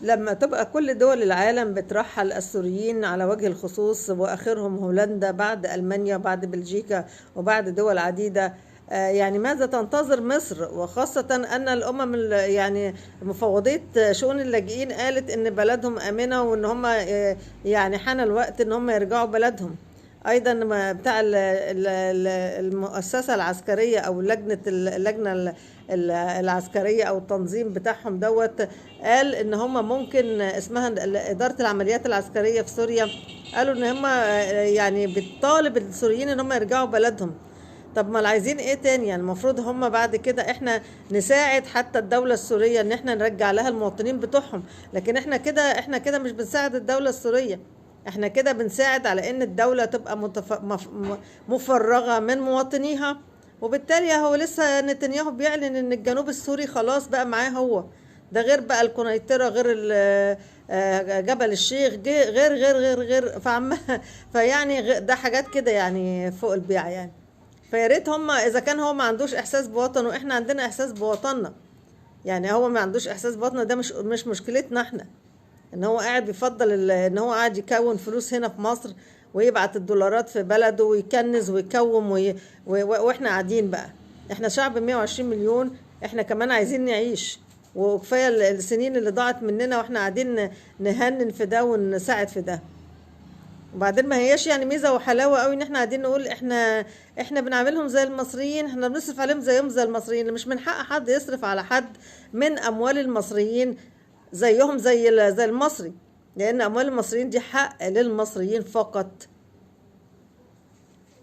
لما تبقى كل دول العالم بترحل السوريين على وجه الخصوص، وآخرهم هولندا بعد ألمانيا وبعد بلجيكا وبعد دول عديدة، يعني ماذا تنتظر مصر؟ وخاصة أن الأمم يعني مفوضية شؤون اللاجئين قالت إن بلدهم آمنة، وإن هم يعني حان الوقت إن هم يرجعوا بلدهم. ايضا بتاع المؤسسه العسكريه او اللجنه العسكريه او التنظيم بتاعهم دوت، قال ان هم ممكن اسمها اداره العمليات العسكريه في سوريا، قالوا ان هم يعني بتطالب السوريين ان هم يرجعوا بلدهم. طب ما عايزين ايه تاني؟ يعني المفروض هم بعد كده احنا نساعد حتى الدولة السورية ان احنا نرجع لها المواطنين بتوعهم، لكن احنا كده مش بنساعد الدولة السورية، احنا كده بنساعد على ان الدولة تبقى مفرغة من مواطنيها. وبالتالي هو لسه نتنياهو بيعلن ان الجنوب السوري خلاص بقى معاه هو. ده غير بقى القنيطرة، غير جبل الشيخ، غير فيعني ده حاجات كده يعني فوق البيع يعني. فيا ريت هم اذا كان هو ما عندوش احساس بوطنه، احنا عندنا احساس بوطننا. يعني هو ما عندوش احساس بوطنه، ده مش مشكلتنا احنا. ان هو قاعد بيفضل ان هو قاعد يكون فلوس هنا في مصر، ويبعت الدولارات في بلده ويكنز ويكوم واحنا قاعدين بقى. احنا شعب 120 مليون، احنا كمان عايزين نعيش، وكفايه السنين اللي ضاعت مننا واحنا قاعدين نهنن في ده ونساعد في ده. وبعدين ما هياش يعني ميزه وحلاوه قوي ان احنا قاعدين نقول احنا بنعملهم زي المصريين، احنا بنصرف عليهم زيهم زي المصريين. مش من حق حد يصرف على حد من اموال المصريين زيهم زي المصري، لان اموال المصريين دي حق للمصريين فقط.